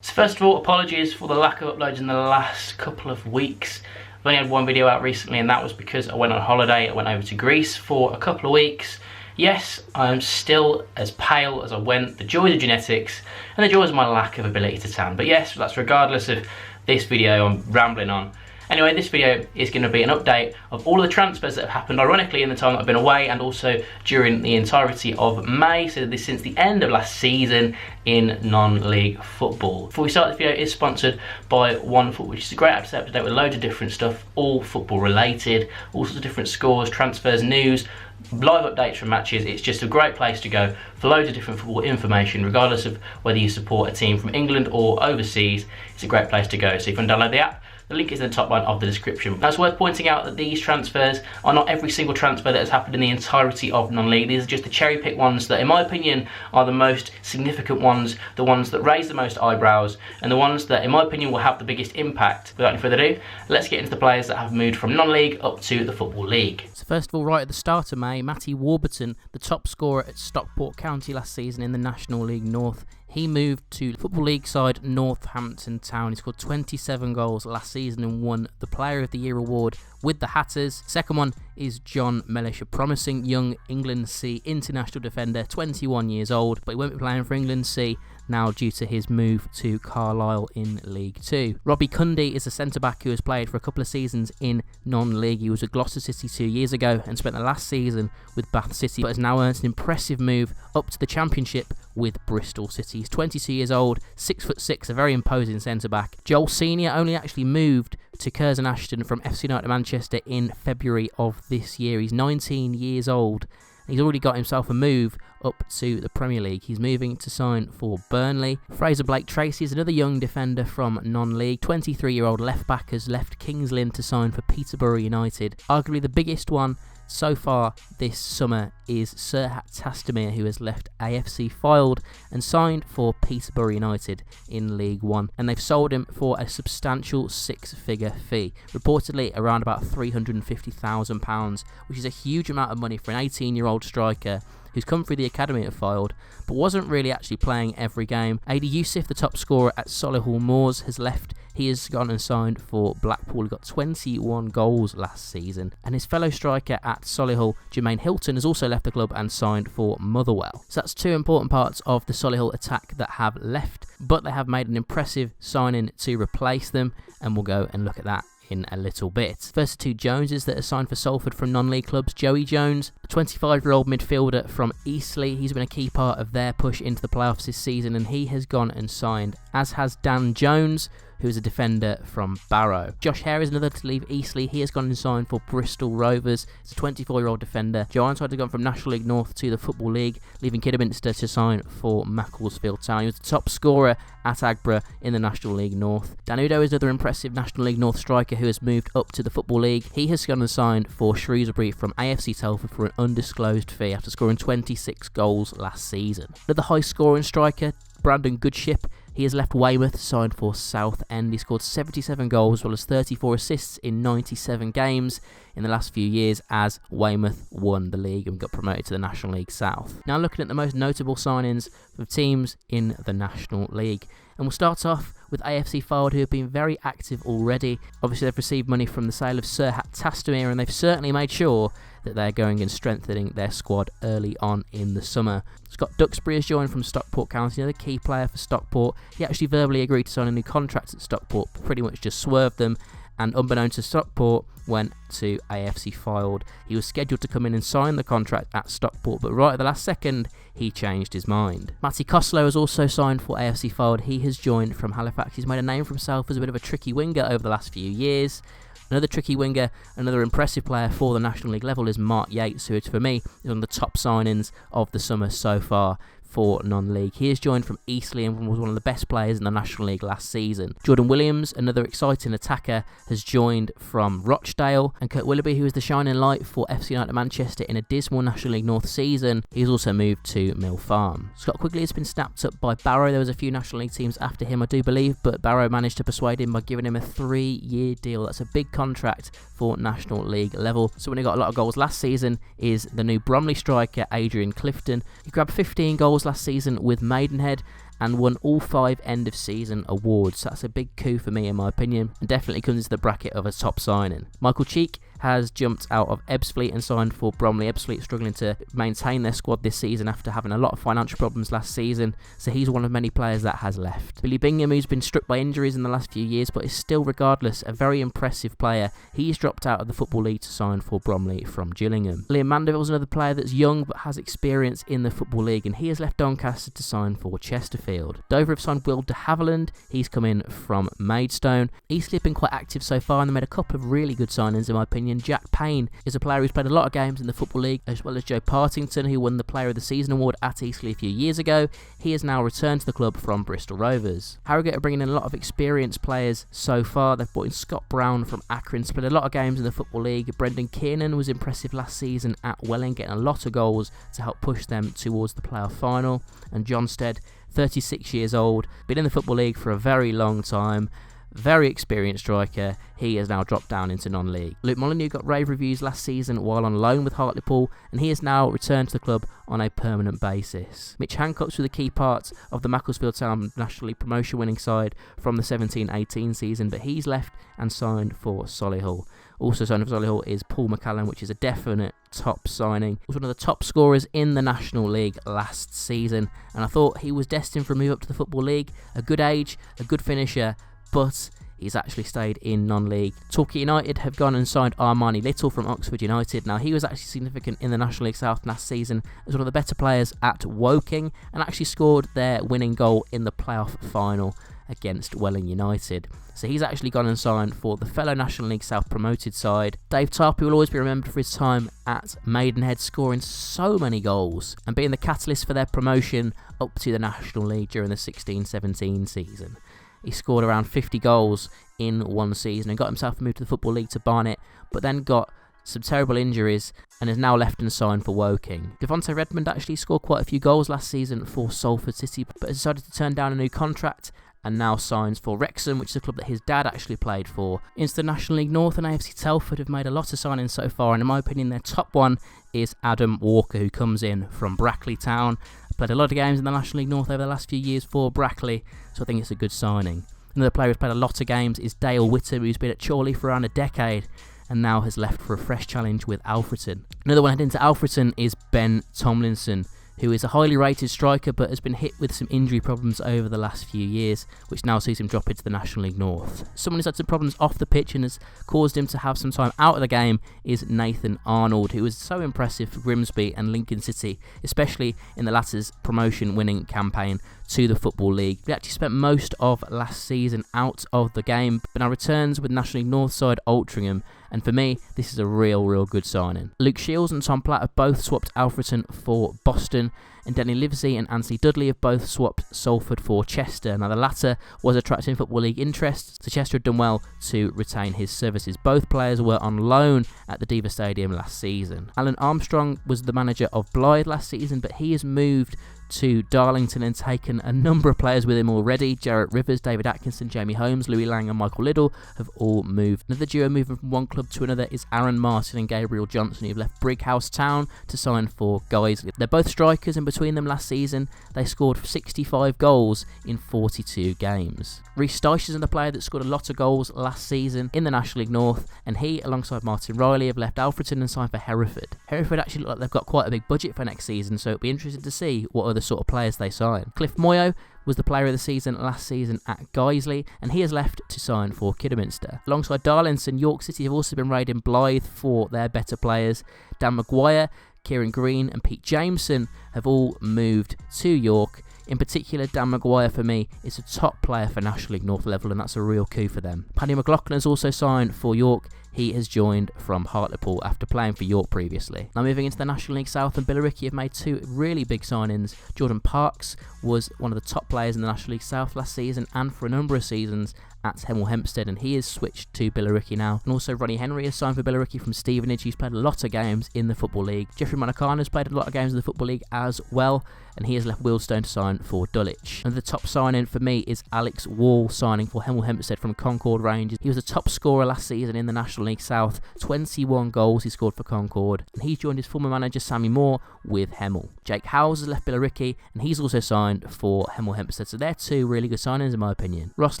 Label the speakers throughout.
Speaker 1: So first of all, apologies for the lack of uploads in the last couple of weeks. I've only had one video out recently, and that was because I went on holiday. I went over to Greece for a couple of weeks. Yes, I'm still as pale as I went, the joys of genetics, and the joys of my lack of ability to tan. But yes, that's regardless of this video I'm rambling on. Anyway, this video is going to be an update of all of the transfers that have happened, ironically, in the time that I've been away, and also during the entirety of May, so this since the end of last season in non-league football. Before we start, this video is sponsored by OneFoot, which is a great app to stay up to date with loads of different stuff, all football related, all sorts of different scores, transfers, news, live updates from matches. It's just a great place to go for loads of different football information, regardless of whether you support a team from England or overseas. It's a great place to go. So you can download the app. The link is in the top line of the description. Now, it's worth pointing out that these transfers are not every single transfer that has happened in the entirety of non-league. These are just the cherry-picked ones that, in my opinion, are the most significant ones, the ones that raise the most eyebrows, and the ones that, in my opinion, will have the biggest impact. Without any further ado, let's get into the players that have moved from non-league up to the Football League.
Speaker 2: So first of all, right at the start of May, Matty Warburton, the top scorer at Stockport County last season in the National League North, he moved to Football League side Northampton Town. He scored 27 goals last season and won the Player of the Year award with the Hatters. Second one is John Mellish, a promising young England C international defender, 21 years old, but he won't be playing for England C now due to his move to Carlisle in League 2. Robbie Cundy is a centre-back who has played for a couple of seasons in non-league. He was at Gloucester City 2 years ago and spent the last season with Bath City, but has now earned an impressive move up to the Championship with Bristol City. He's 22 years old, 6'6", a very imposing centre-back. Joel Senior only actually moved to Curzon Ashton from FC United Manchester in February of this year. He's 19 years old. He's already got himself a move up to the Premier League. He's moving to sign for Burnley. Fraser Blake-Tracy is another young defender from non-league. 23-year-old left-back has left Kings Lynn to sign for Peterborough United. Arguably the biggest one so far this summer is Serhat Tastamir, who has left AFC Fylde and signed for Peterborough United in League 1. And they've sold him for a substantial six-figure fee, reportedly around about £350,000, which is a huge amount of money for an 18-year-old striker who's come through the academy at Fylde, but wasn't really actually playing every game. Adi Yusuf, the top scorer at Solihull Moors, has left. He has gone and signed for Blackpool. He got 21 goals last season. And his fellow striker at Solihull, Jermaine Hilton, has also left the club and signed for Motherwell. So that's two important parts of the Solihull attack that have left, but they have made an impressive signing to replace them, and we'll go and look at that in a little bit. First two Joneses that are signed for Salford from non-league clubs. Joey Jones, a 25-year-old midfielder from Eastleigh. He's been a key part of their push into the playoffs this season, and he has gone and signed, as has Dan Jones, who is a defender from Barrow. Josh Hare is another to leave Eastleigh. He has gone and signed for Bristol Rovers. He's a 24-year-old defender. Joe Ironside has gone from National League North to the Football League, leaving Kidderminster to sign for Macclesfield Town. He was the top scorer at Agbra in the National League North. Dan Udo is another impressive National League North striker who has moved up to the Football League. He has gone and signed for Shrewsbury from AFC Telford for an undisclosed fee after scoring 26 goals last season. Another high-scoring striker, Brandon Goodship. He has left Weymouth, signed for Southend. He scored 77 goals as well as 34 assists in 97 games in the last few years as Weymouth won the league and got promoted to the National League South. Now looking at the most notable signings of teams in the National League. And we'll start off with AFC Fylde, who have been very active already. Obviously, they've received money from the sale of Serhat Tastamir, and they've certainly made sure that they're going and strengthening their squad early on in the summer. Scott Duxbury has joined from Stockport County, another key player for Stockport. He actually verbally agreed to sign a new contract at Stockport, pretty much just swerved them, and unbeknown to Stockport, went to AFC Fylde. He was scheduled to come in and sign the contract at Stockport, but right at the last second, he changed his mind. Matty Costello has also signed for AFC Fylde. He has joined from Halifax. He's made a name for himself as a bit of a tricky winger over the last few years. Another tricky winger, another impressive player for the National League level is Mark Yates, who for me is one of the top signings of the summer so far for non-league. He has joined from Eastleigh and was one of the best players in the National League last season. Jordan Williams, another exciting attacker, has joined from Rochdale, and Kurt Willoughby, who is the shining light for FC United Manchester in a dismal National League North season, he's also moved to Mill Farm. Scott Quigley has been snapped up by Barrow. There was a few National League teams after him, I do believe, but Barrow managed to persuade him by giving him a 3-year deal. That's a big contract for National League level. So when he got a lot of goals last season is the new Bromley striker, Adrian Clifton. He grabbed 15 goals last season with Maidenhead, and won all 5 end-of-season awards. That's a big coup for me, in my opinion, and definitely comes into the bracket of a top signing. Michael Cheek has jumped out of Ebbsfleet and signed for Bromley. Ebbsfleet struggling to maintain their squad this season after having a lot of financial problems last season, so he's one of many players that has left. Billy Bingham, who's been struck by injuries in the last few years, but is still, regardless, a very impressive player. He's dropped out of the Football League to sign for Bromley from Gillingham. Liam Mandeville's another player that's young but has experience in the Football League, and he has left Doncaster to sign for Chesterfield. Dover have signed Will de Havilland. He's come in from Maidstone. Eastleigh have been quite active so far, and they made a couple of really good signings, in my opinion. Jack Payne is a player who's played a lot of games in the Football League, as well as Joe Partington, who won the Player of the Season award at Eastleigh a few years ago. He has now returned to the club from Bristol Rovers. Harrogate are bringing in a lot of experienced players so far. They've brought in Scott Brown from Akron, played a lot of games in the Football League. Brendan Kiernan was impressive last season at Welling, getting a lot of goals to help push them towards the playoff final. And John Stead, 36 years old, been in the Football League for a very long time. Very experienced striker. He has now dropped down into non-league. Luke Molyneux got rave reviews last season while on loan with Hartlepool, and he has now returned to the club on a permanent basis. Mitch Hancock's was a key part of the Macclesfield Town National League promotion winning side from the 17-18 season, but he's left and signed for Solihull. Also signed for Solihull is Paul McCallum, which is a definite top signing. He was one of the top scorers in the National League last season, and I thought he was destined for a move up to the Football League. A good age, a good finisher, but he's actually stayed in non-league. Torquay United have gone and signed Armani Little from Oxford United. Now, he was actually significant in the National League South last season as one of the better players at Woking, and actually scored their winning goal in the playoff final against Welling United. So he's actually gone and signed for the fellow National League South promoted side. Dave Tarpey will always be remembered for his time at Maidenhead, scoring so many goals and being the catalyst for their promotion up to the National League during the 16-17 season. He scored around 50 goals in one season and got himself moved to the Football League to Barnet, but then got some terrible injuries and has now left and signed for Woking. Devontae Redmond actually scored quite a few goals last season for Salford City, but has decided to turn down a new contract and now signs for Wrexham, which is a club that his dad actually played for. Into the National League North, and AFC Telford have made a lot of signings so far, and in my opinion their top one is Adam Walker, who comes in from Brackley Town. Played a lot of games in the National League North over the last few years for Brackley, so I think it's a good signing. Another player who's played a lot of games is Dale Whittam, who's been at Chorley for around a decade and now has left for a fresh challenge with Alfreton. Another one heading to Alfreton is Ben Tomlinson, who is a highly rated striker but has been hit with some injury problems over the last few years, which now sees him drop into the National League North. Someone who's had some problems off the pitch and has caused him to have some time out of the game is Nathan Arnold, who was so impressive for Grimsby and Lincoln City, especially in the latter's promotion-winning campaign to the Football League. He actually spent most of last season out of the game, but now returns with National League North side Altrincham, and for me, this is a real good signing. Luke Shields and Tom Platt have both swapped Alfreton for Boston, and Danny Livesey and Anthony Dudley have both swapped Salford for Chester. Now, the latter was attracting Football League interest, so Chester had done well to retain his services. Both players were on loan at the Diva Stadium last season. Alan Armstrong was the manager of Blythe last season, but he has moved to Darlington and taken a number of players with him already. Jarrett Rivers, David Atkinson, Jamie Holmes, Louis Lang and Michael Liddell have all moved. Another duo moving from one club to another is Aaron Martin and Gabriel Johnson, who have left Brighouse Town to sign for Guiseley. They're both strikers, and between them last season they scored 65 goals in 42 games. Rhys Dyche is another player that scored a lot of goals last season in the National League North, and he, alongside Martin Riley, have left Alfreton and signed for Hereford. Hereford actually look like they've got quite a big budget for next season, so it'll be interesting to see what other sort of players they sign. Cliff Moyo was the player of the season last season at Guiseley, and he has left to sign for Kidderminster. Alongside Darlington, York City have also been raiding Blythe for their better players. Dan Maguire, Kieran Green and Pete Jameson have all moved to York. In particular, Dan Maguire, for me, is a top player for National League North level, and that's a real coup for them. Paddy McLaughlin has also signed for York. He has joined from Hartlepool after playing for York previously. Now moving into the National League South, and Billericay have made two really big signings. Jordan Parks was one of the top players in the National League South last season and for a number of seasons at Hemel Hempstead, and he is switched to Billericay now. And also Ronnie Henry has signed for Billericay from Stevenage. He's played a lot of games in the Football League. Jeffrey Monacana has played a lot of games in the Football League as well, and he has left Wealdstone to sign for Dulwich. And the top signing for me is Alex Wall, signing for Hemel Hempstead from Concord Rangers. He was the top scorer last season in the National League South. 21 goals he scored for Concord, and he joined his former manager Sammy Moore with Hemel. Jake Howes has left Billericay, and he's also signed for Hemel Hempstead. So they're two really good signings in my opinion. Ross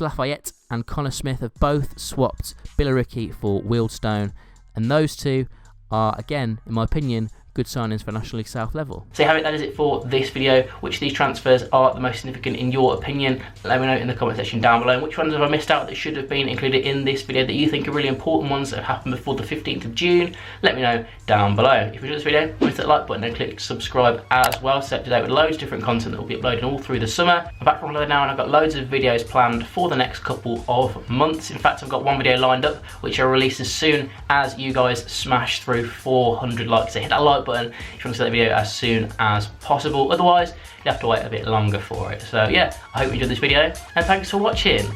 Speaker 2: Lafayette and Connor Smith have both swapped Billericay for Wealdstone, and those two are, again, in my opinion, good signings for National League South level. So you have it, that is it for this video. Which of these transfers are the most significant in your opinion? Let me know in the comment section down below. And which ones have I missed out that should have been included in this video that you think are really important ones that have happened before the 15th of June? Let me know down below. If you enjoyed this video, hit that like button and click subscribe as well. Stay up to date with loads of different content that will be uploading all through the summer. I'm back from holiday now, and I've got loads of videos planned for the next couple of months. In fact, I've got one video lined up which I'll release as soon as you guys smash through 400 likes. So hit that like button if you want to see that video as soon as possible. Otherwise, you have to wait a bit longer for it. So yeah, I hope you enjoyed this video, and thanks for watching.